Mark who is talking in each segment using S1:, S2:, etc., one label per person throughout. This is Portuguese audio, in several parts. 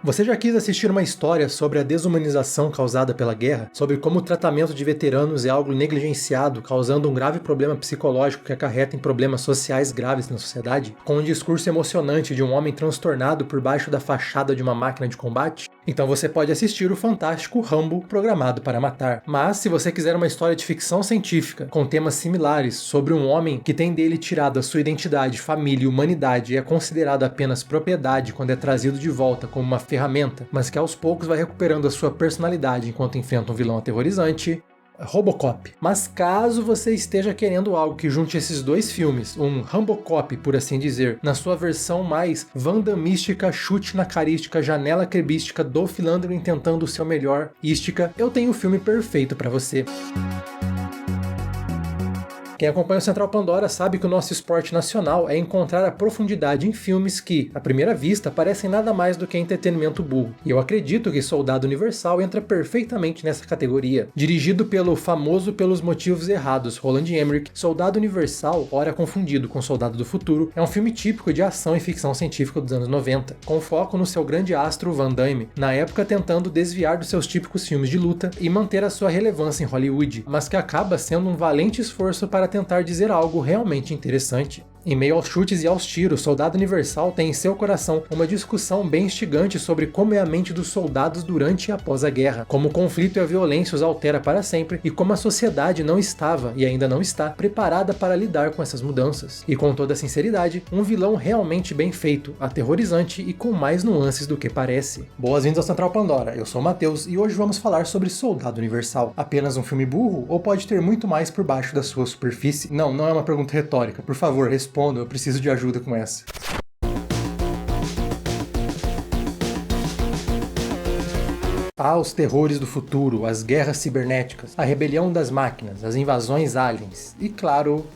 S1: Você já quis assistir uma história sobre a desumanização causada pela guerra? Sobre como o tratamento de veteranos é algo negligenciado, causando um grave problema psicológico que acarreta em problemas sociais graves na sociedade? Com um discurso emocionante de um homem transtornado por baixo da fachada de uma máquina de combate? Então você pode assistir o fantástico Rambo Programado para Matar. Mas se você quiser uma história de ficção científica com temas similares sobre um homem que tem dele tirado a sua identidade, família e humanidade e é considerado apenas propriedade quando é trazido de volta como uma ferramenta, mas que aos poucos vai recuperando a sua personalidade enquanto enfrenta um vilão aterrorizante, Robocop. Mas caso você esteja querendo algo que junte esses dois filmes, um Rambocop, por assim dizer, na sua versão mais vandamística, chute na carística, janela crebística, Dolph Lundgren tentando o seu melhor ística, eu tenho o filme perfeito para você. Quem acompanha o Central Pandora sabe que o nosso esporte nacional é encontrar a profundidade em filmes que, à primeira vista, parecem nada mais do que entretenimento burro. E eu acredito que Soldado Universal entra perfeitamente nessa categoria. Dirigido pelo famoso pelos motivos errados Roland Emmerich, Soldado Universal, ora confundido com Soldado do Futuro, é um filme típico de ação e ficção científica dos anos 90, com foco no seu grande astro Van Damme, na época tentando desviar dos seus típicos filmes de luta e manter a sua relevância em Hollywood, mas que acaba sendo um valente esforço para tentar dizer algo realmente interessante. Em meio aos chutes e aos tiros, Soldado Universal tem em seu coração uma discussão bem instigante sobre como é a mente dos soldados durante e após a guerra, como o conflito e a violência os altera para sempre e como a sociedade não estava, e ainda não está, preparada para lidar com essas mudanças. E com toda sinceridade, um vilão realmente bem feito, aterrorizante e com mais nuances do que parece. Boas-vindas ao Central Pandora, eu sou o Matheus e hoje vamos falar sobre Soldado Universal. Apenas um filme burro ou pode ter muito mais por baixo da sua superfície? Não é uma pergunta retórica, por favor, responda. Eu preciso de ajuda com essa. Os terrores do futuro, as guerras cibernéticas, a rebelião das máquinas, as invasões aliens e, claro,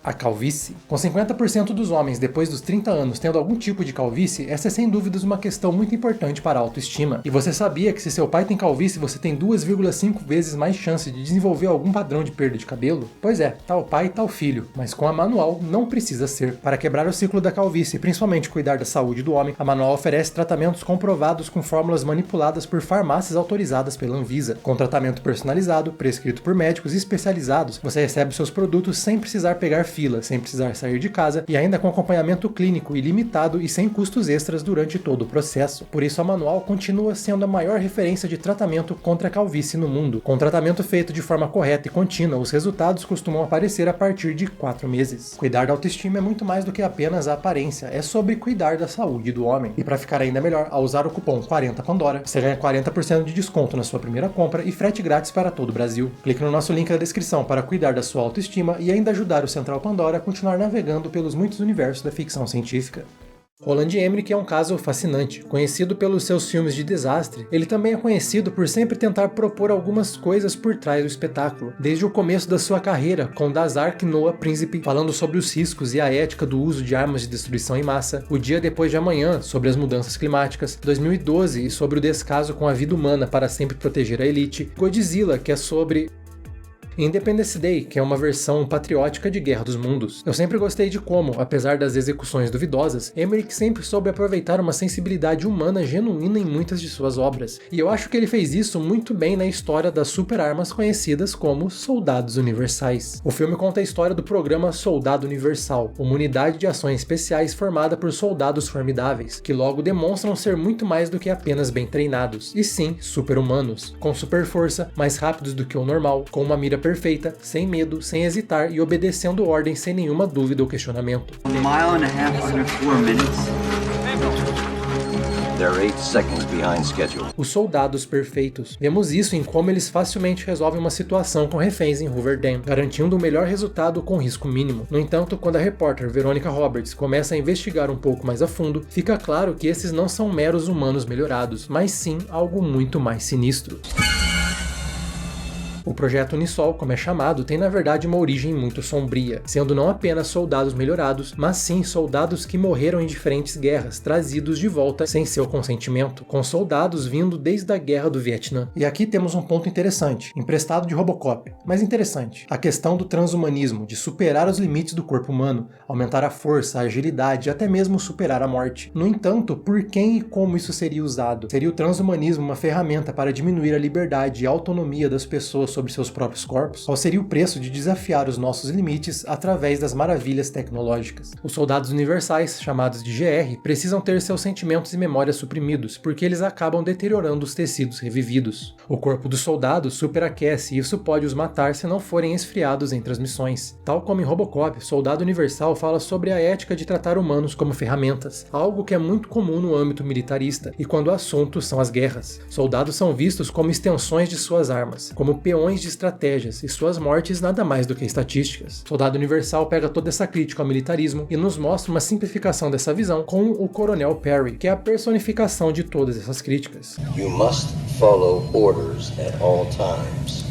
S1: a calvície. Com 50% dos homens depois dos 30 anos tendo algum tipo de calvície, essa é sem dúvidas uma questão muito importante para a autoestima. E você sabia que se seu pai tem calvície, você tem 2,5 vezes mais chance de desenvolver algum padrão de perda de cabelo? Pois é, tal pai, tal filho, mas com a Manual não precisa ser. Para quebrar o ciclo da calvície e principalmente cuidar da saúde do homem, a Manual oferece tratamentos comprovados com fórmulas manipuladas por farmácias autorizadas pela Anvisa. Com tratamento personalizado, prescrito por médicos especializados, você recebe seus produtos sem precisar pegar fila, sem precisar sair de casa e ainda com acompanhamento clínico ilimitado e sem custos extras durante todo o processo. Por isso a Manual continua sendo a maior referência de tratamento contra a calvície no mundo. Com tratamento feito de forma correta e contínua, os resultados costumam aparecer a partir de 4 meses. Cuidar da autoestima é muito mais do que apenas a aparência, é sobre cuidar da saúde do homem. E para ficar ainda melhor, ao usar o cupom 40Pandora, você ganha 40% de desconto na sua primeira compra e frete grátis para todo o Brasil. Clique no nosso link na descrição para cuidar da sua autoestima e ainda ajudar o Central Pandora a continuar navegando pelos muitos universos da ficção científica. Roland Emmerich é um caso fascinante. Conhecido pelos seus filmes de desastre, ele também é conhecido por sempre tentar propor algumas coisas por trás do espetáculo. Desde o começo da sua carreira, com Das Ark Noah Príncipe, falando sobre os riscos e a ética do uso de armas de destruição em massa, O Dia Depois de Amanhã, sobre as mudanças climáticas, 2012 e sobre o descaso com a vida humana para sempre proteger a elite, Godzilla, que é sobre Independence Day, que é uma versão patriótica de Guerra dos Mundos. Eu sempre gostei de como, apesar das execuções duvidosas, Emmerich sempre soube aproveitar uma sensibilidade humana genuína em muitas de suas obras. E eu acho que ele fez isso muito bem na história das super-armas conhecidas como Soldados Universais. O filme conta a história do programa Soldado Universal, uma unidade de ações especiais formada por soldados formidáveis, que logo demonstram ser muito mais do que apenas bem treinados, e sim, super-humanos, com super força, mais rápidos do que o normal, com uma mira perfeita, sem medo, sem hesitar e obedecendo ordens sem nenhuma dúvida ou questionamento.
S2: A mile and a half under 4 minutes.
S3: They're 8 seconds behind schedule.
S1: Os soldados perfeitos. Vemos isso em como eles facilmente resolvem uma situação com reféns em Hoover Dam, garantindo o melhor resultado com risco mínimo. No entanto, quando a repórter Veronica Roberts começa a investigar um pouco mais a fundo, fica claro que esses não são meros humanos melhorados, mas sim algo muito mais sinistro. O projeto Unisol, como é chamado, tem na verdade uma origem muito sombria, sendo não apenas soldados melhorados, mas sim soldados que morreram em diferentes guerras, trazidos de volta sem seu consentimento, com soldados vindo desde a Guerra do Vietnã. E aqui temos um ponto interessante, emprestado de Robocop, mas interessante. A questão do transhumanismo, de superar os limites do corpo humano, aumentar a força, a agilidade e até mesmo superar a morte. No entanto, por quem e como isso seria usado? Seria o transhumanismo uma ferramenta para diminuir a liberdade e a autonomia das pessoas sobre seus próprios corpos? Ou seria o preço de desafiar os nossos limites através das maravilhas tecnológicas? Os soldados universais, chamados de GR, precisam ter seus sentimentos e memórias suprimidos, porque eles acabam deteriorando os tecidos revividos. O corpo dos soldados superaquece e isso pode os matar se não forem esfriados entre as missões. Tal como em Robocop, Soldado Universal fala sobre a ética de tratar humanos como ferramentas, algo que é muito comum no âmbito militarista, e quando o assunto são as guerras. Soldados são vistos como extensões de suas armas, como peões de estratégias, e suas mortes nada mais do que estatísticas. Soldado Universal pega toda essa crítica ao militarismo e nos mostra uma simplificação dessa visão com o Coronel Perry, que é a personificação de todas essas críticas.
S3: You must follow orders at all times.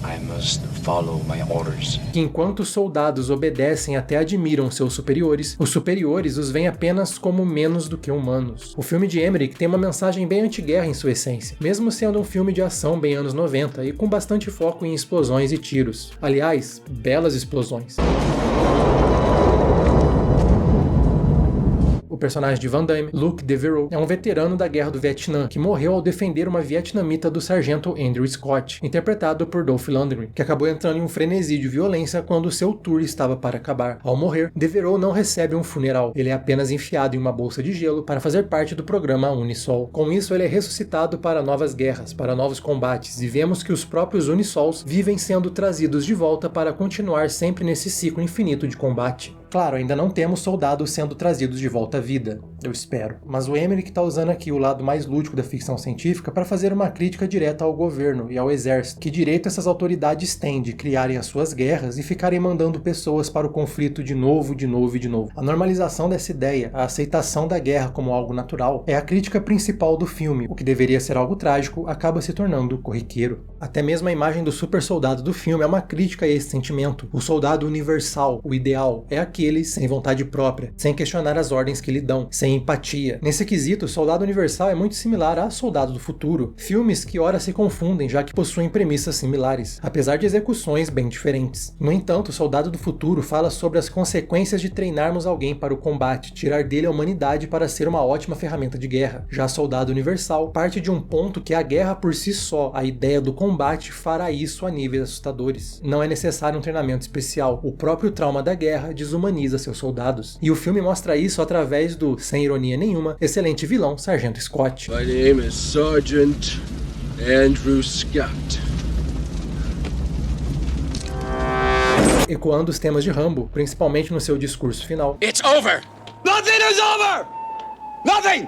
S4: I must follow my orders.
S1: Que enquanto os soldados obedecem até admiram seus superiores, os superiores os veem apenas como menos do que humanos. O filme de Emmerich tem uma mensagem bem anti-guerra em sua essência, mesmo sendo um filme de ação bem anos 90 e com bastante foco em explosões e tiros. Aliás, belas explosões. O personagem de Van Damme, Luke Devereaux, é um veterano da Guerra do Vietnã que morreu ao defender uma vietnamita do sargento Andrew Scott, interpretado por Dolph Lundgren, que acabou entrando em um frenesi de violência quando seu tour estava para acabar. Ao morrer, Devereaux não recebe um funeral, ele é apenas enfiado em uma bolsa de gelo para fazer parte do programa Unisol. Com isso, ele é ressuscitado para novas guerras, para novos combates, e vemos que os próprios Unisols vivem sendo trazidos de volta para continuar sempre nesse ciclo infinito de combate. Claro, ainda não temos soldados sendo trazidos de volta à vida, eu espero. Mas o Emmerich está usando aqui o lado mais lúdico da ficção científica para fazer uma crítica direta ao governo e ao exército. Que direito essas autoridades têm de criarem as suas guerras e ficarem mandando pessoas para o conflito de novo, de novo e de novo? A normalização dessa ideia, a aceitação da guerra como algo natural, é a crítica principal do filme. O que deveria ser algo trágico acaba se tornando corriqueiro. Até mesmo a imagem do super soldado do filme é uma crítica a esse sentimento. O soldado universal, o ideal, é aquele sem vontade própria, sem questionar as ordens que lhe dão, sem empatia. Nesse quesito, o Soldado Universal é muito similar a Soldado do Futuro, filmes que ora se confundem já que possuem premissas similares, apesar de execuções bem diferentes. No entanto, o Soldado do Futuro fala sobre as consequências de treinarmos alguém para o combate, tirar dele a humanidade para ser uma ótima ferramenta de guerra. Já Soldado Universal parte de um ponto que a guerra por si só, a ideia do combate, fará isso a níveis assustadores. Não é necessário um treinamento especial, o próprio trauma da guerra desumaniza seus soldados. E o filme mostra isso através do, sem ironia nenhuma, excelente vilão Sargento Scott.
S5: My name is Sergeant Andrew Scott.
S1: Ecoando os temas de Rambo, principalmente no seu discurso final.
S5: It's over! Nothing is over! Nothing!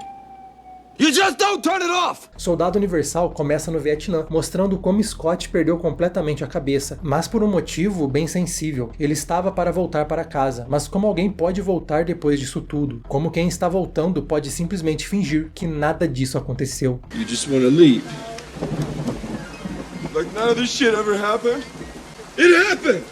S5: You just don't turn it off!
S1: Soldado Universal começa no Vietnã, mostrando como Scott perdeu completamente a cabeça, mas por um motivo bem sensível. Ele estava para voltar para casa, mas como alguém pode voltar depois disso tudo? Como quem está voltando pode simplesmente fingir que nada disso aconteceu?
S5: You just want to leave. Like none of this shit ever happened? It happened!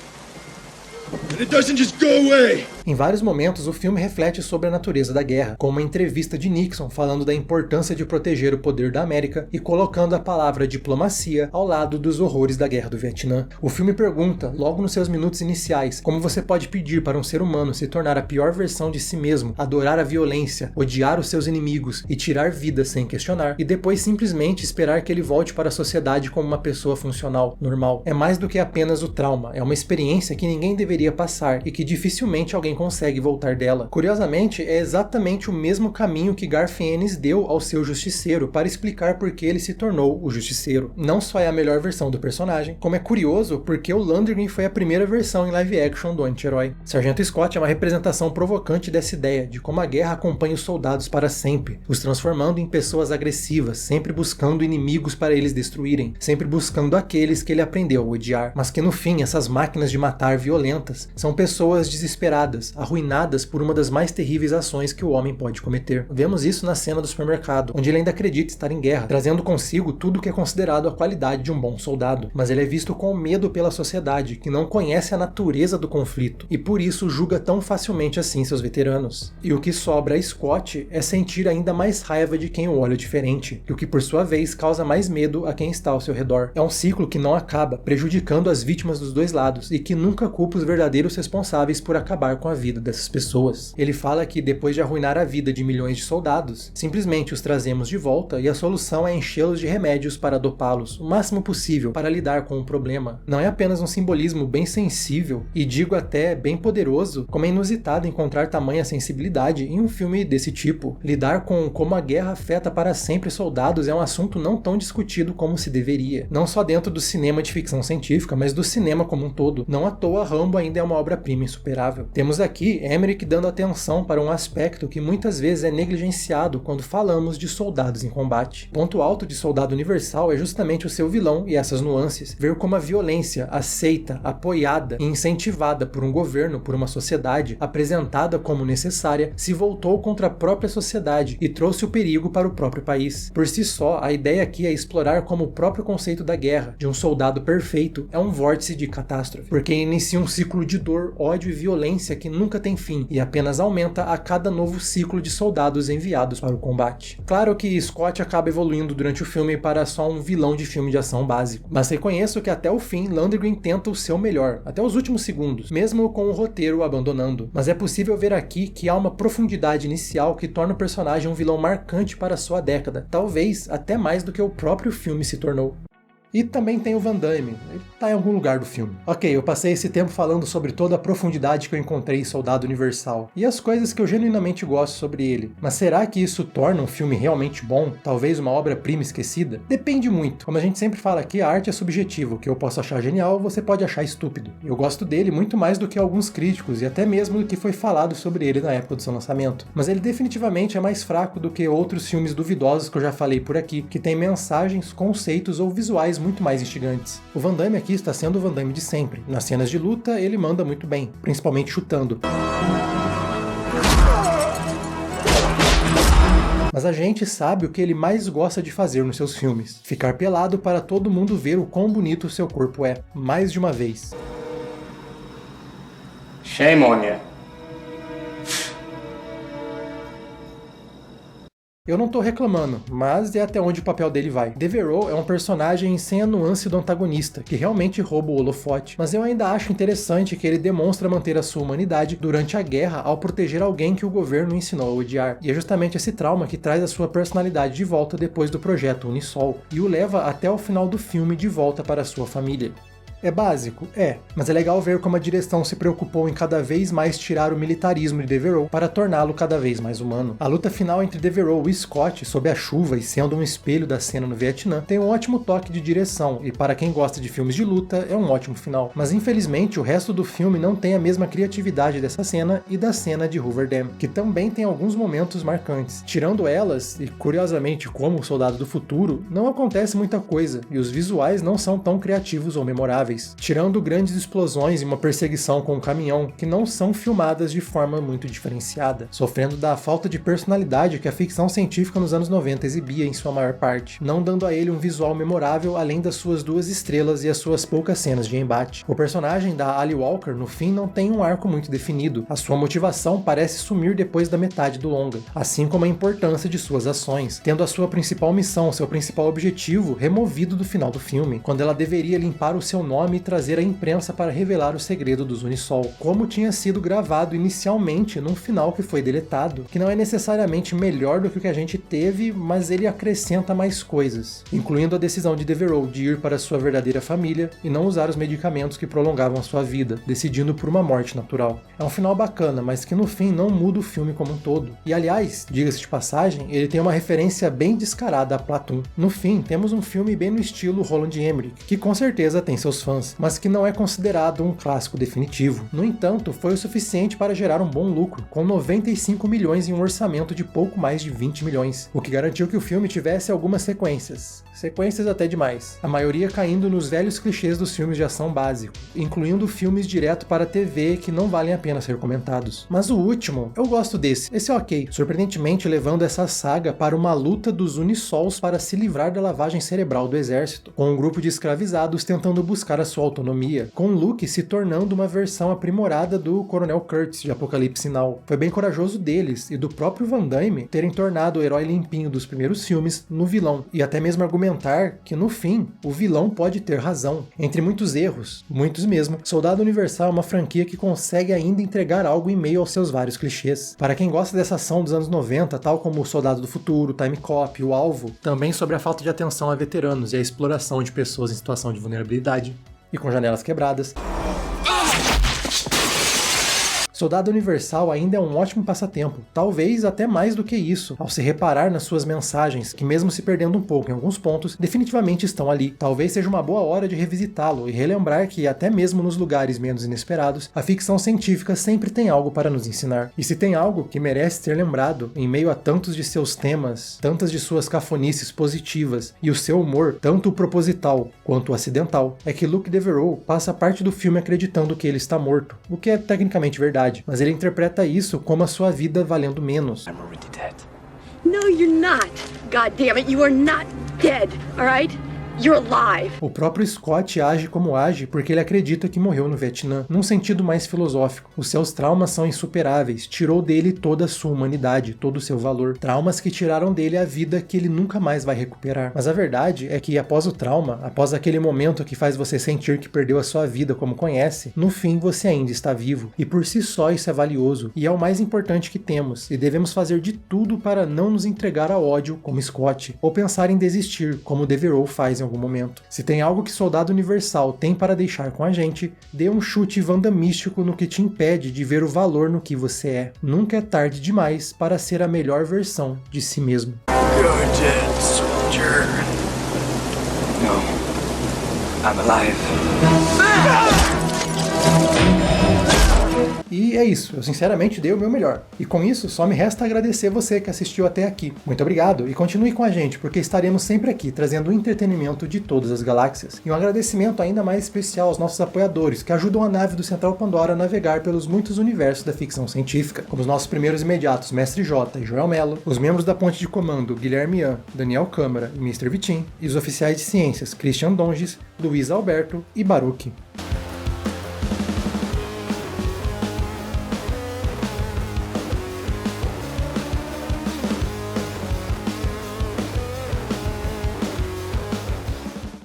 S5: And it doesn't just go away!
S1: Em vários momentos, o filme reflete sobre a natureza da guerra, com uma entrevista de Nixon falando da importância de proteger o poder da América e colocando a palavra diplomacia ao lado dos horrores da Guerra do Vietnã. O filme pergunta, logo nos seus minutos iniciais, como você pode pedir para um ser humano se tornar a pior versão de si mesmo, adorar a violência, odiar os seus inimigos e tirar vidas sem questionar, e depois simplesmente esperar que ele volte para a sociedade como uma pessoa funcional, normal. É mais do que apenas o trauma, é uma experiência que ninguém deveria passar e que dificilmente alguém consegue voltar dela. Curiosamente, é exatamente o mesmo caminho que Garth Ennis deu ao seu Justiceiro para explicar por que ele se tornou o Justiceiro. Não só é a melhor versão do personagem, como é curioso porque o Lundgren foi a primeira versão em live action do anti-herói. Sargento Scott é uma representação provocante dessa ideia de como a guerra acompanha os soldados para sempre, os transformando em pessoas agressivas, sempre buscando inimigos para eles destruírem, sempre buscando aqueles que ele aprendeu a odiar, mas que no fim essas máquinas de matar violentas são pessoas desesperadas, vidas arruinadas por uma das mais terríveis ações que o homem pode cometer. Vemos isso na cena do supermercado, onde ele ainda acredita estar em guerra, trazendo consigo tudo o que é considerado a qualidade de um bom soldado, mas ele é visto com medo pela sociedade, que não conhece a natureza do conflito, e por isso julga tão facilmente assim seus veteranos. E o que sobra a Scott é sentir ainda mais raiva de quem o olha diferente, e o que por sua vez causa mais medo a quem está ao seu redor. É um ciclo que não acaba, prejudicando as vítimas dos dois lados, e que nunca culpa os verdadeiros responsáveis por acabar com a vida dessas pessoas. Ele fala que depois de arruinar a vida de milhões de soldados, simplesmente os trazemos de volta e a solução é enchê-los de remédios para dopá-los o máximo possível para lidar com o problema. Não é apenas um simbolismo bem sensível, e digo até bem poderoso, como é inusitado encontrar tamanha sensibilidade em um filme desse tipo. Lidar com como a guerra afeta para sempre soldados é um assunto não tão discutido como se deveria. Não só dentro do cinema de ficção científica, mas do cinema como um todo. Não à toa Rambo ainda é uma obra-prima insuperável. Temos aqui Emmerich dando atenção para um aspecto que muitas vezes é negligenciado quando falamos de soldados em combate. Ponto alto de Soldado Universal é justamente o seu vilão e essas nuances. Ver como a violência aceita, apoiada e incentivada por um governo, por uma sociedade, apresentada como necessária, se voltou contra a própria sociedade e trouxe o perigo para o próprio país. Por si só, a ideia aqui é explorar como o próprio conceito da guerra, de um soldado perfeito, é um vórtice de catástrofe, porque inicia um ciclo de dor, ódio e violência que nunca tem fim e apenas aumenta a cada novo ciclo de soldados enviados para o combate. Claro que Scott acaba evoluindo durante o filme para só um vilão de filme de ação básico, mas reconheço que até o fim Landgren tenta o seu melhor, até os últimos segundos, mesmo com o roteiro abandonando. Mas é possível ver aqui que há uma profundidade inicial que torna o personagem um vilão marcante para sua década, talvez até mais do que o próprio filme se tornou. E também tem o Van Damme, ele tá em algum lugar do filme. Ok, eu passei esse tempo falando sobre toda a profundidade que eu encontrei em Soldado Universal, e as coisas que eu genuinamente gosto sobre ele. Mas será que isso torna um filme realmente bom? Talvez uma obra-prima esquecida? Depende muito. Como a gente sempre fala aqui, a arte é subjetiva. O que eu posso achar genial, você pode achar estúpido. Eu gosto dele muito mais do que alguns críticos, e até mesmo do que foi falado sobre ele na época do seu lançamento. Mas ele definitivamente é mais fraco do que outros filmes duvidosos que eu já falei por aqui, que tem mensagens, conceitos ou visuais muito mais instigantes. O Van Damme aqui está sendo o Van Damme de sempre. Nas cenas de luta, ele manda muito bem, principalmente chutando. Mas a gente sabe o que ele mais gosta de fazer nos seus filmes. Ficar pelado para todo mundo ver o quão bonito o seu corpo é, mais de uma vez.
S4: Shame on you.
S1: Eu não tô reclamando, mas é até onde o papel dele vai. Devereaux é um personagem sem a nuance do antagonista, que realmente rouba o holofote, mas eu ainda acho interessante que ele demonstra manter a sua humanidade durante a guerra ao proteger alguém que o governo ensinou a odiar. E é justamente esse trauma que traz a sua personalidade de volta depois do projeto Unisol, e o leva até o final do filme de volta para a sua família. É básico? É, mas é legal ver como a direção se preocupou em cada vez mais tirar o militarismo de Devereaux para torná-lo cada vez mais humano. A luta final entre Devereaux e Scott, sob a chuva e sendo um espelho da cena no Vietnã, tem um ótimo toque de direção, e para quem gosta de filmes de luta, é um ótimo final. Mas infelizmente o resto do filme não tem a mesma criatividade dessa cena e da cena de Hoover Dam, que também tem alguns momentos marcantes. Tirando elas, e curiosamente como o Soldado do Futuro, não acontece muita coisa, e os visuais não são tão criativos ou memoráveis. Tirando grandes explosões e uma perseguição com um caminhão que não são filmadas de forma muito diferenciada, sofrendo da falta de personalidade que a ficção científica nos anos 90 exibia em sua maior parte, não dando a ele um visual memorável além das suas 2 estrelas e as suas poucas cenas de embate. O personagem da Ali Walker no fim não tem um arco muito definido, a sua motivação parece sumir depois da metade do longa, assim como a importância de suas ações, tendo a sua principal missão, seu principal objetivo removido do final do filme, quando ela deveria limpar o seu nome e trazer a imprensa para revelar o segredo dos Unisol, como tinha sido gravado inicialmente num final que foi deletado, que não é necessariamente melhor do que o que a gente teve, mas ele acrescenta mais coisas, incluindo a decisão de Devereaux de ir para sua verdadeira família e não usar os medicamentos que prolongavam a sua vida, decidindo por uma morte natural. É um final bacana, mas que no fim não muda o filme como um todo. E aliás, diga-se de passagem, ele tem uma referência bem descarada a Platoon. No fim, temos um filme bem no estilo Roland Emmerich, que com certeza tem seus fãs, fãs, mas que não é considerado um clássico definitivo. No entanto, foi o suficiente para gerar um bom lucro, com 95 milhões em um orçamento de pouco mais de 20 milhões, o que garantiu que o filme tivesse algumas sequências até demais, a maioria caindo nos velhos clichês dos filmes de ação básico, incluindo filmes direto para a TV que não valem a pena ser comentados. Mas o último, eu gosto desse, esse é ok, surpreendentemente levando essa saga para uma luta dos Unisols para se livrar da lavagem cerebral do exército, com um grupo de escravizados tentando buscar a sua autonomia, com Luke se tornando uma versão aprimorada do Coronel Kurtz de Apocalipse Now. Foi bem corajoso deles e do próprio Van Damme terem tornado o herói limpinho dos primeiros filmes no vilão, e até mesmo argumentar que no fim, o vilão pode ter razão. Entre muitos erros, muitos mesmo, Soldado Universal é uma franquia que consegue ainda entregar algo em meio aos seus vários clichês. Para quem gosta dessa ação dos anos 90, tal como o Soldado do Futuro, Time Cop, O Alvo, também sobre a falta de atenção a veteranos e a exploração de pessoas em situação de vulnerabilidade e com janelas quebradas, Soldado Universal ainda é um ótimo passatempo, talvez até mais do que isso, ao se reparar nas suas mensagens, que mesmo se perdendo um pouco em alguns pontos, definitivamente estão ali. Talvez seja uma boa hora de revisitá-lo e relembrar que, até mesmo nos lugares menos inesperados, a ficção científica sempre tem algo para nos ensinar. E se tem algo que merece ser lembrado, em meio a tantos de seus temas, tantas de suas cafonices positivas, e o seu humor, tanto proposital quanto acidental, é que Luke Devereaux passa parte do filme acreditando que ele está morto, o que é tecnicamente verdade. Mas ele interpreta isso como a sua vida valendo menos.
S4: I'm already dead.
S6: No, you're not. God damn it, you are not dead, all right? You're alive.
S1: O próprio Scott age como age porque ele acredita que morreu no Vietnã, num sentido mais filosófico. Os seus traumas são insuperáveis, tirou dele toda a sua humanidade, todo o seu valor. Traumas que tiraram dele a vida que ele nunca mais vai recuperar. Mas a verdade é que após o trauma, após aquele momento que faz você sentir que perdeu a sua vida como conhece, no fim você ainda está vivo. E por si só isso é valioso, e é o mais importante que temos, e devemos fazer de tudo para não nos entregar a ódio como Scott, ou pensar em desistir, como Devereaux faz em algum momento. Se tem algo que Soldado Universal tem para deixar com a gente, dê um chute vandamístico no que te impede de ver o valor no que você é. Nunca é tarde demais para ser a melhor versão de si mesmo.
S4: You're dead, soldier. No, I'm alive.
S1: E é isso, eu sinceramente dei o meu melhor. E com isso, só me resta agradecer você que assistiu até aqui. Muito obrigado e continue com a gente, porque estaremos sempre aqui, trazendo o entretenimento de todas as galáxias. E um agradecimento ainda mais especial aos nossos apoiadores, que ajudam a nave do Central Pandora a navegar pelos muitos universos da ficção científica, como os nossos primeiros imediatos, Mestre J e Joel Mello, os membros da Ponte de Comando, Guilherme Ian, Daniel Câmara e Mr. Vitim, e os oficiais de ciências, Christian Donges, Luiz Alberto e Baruch.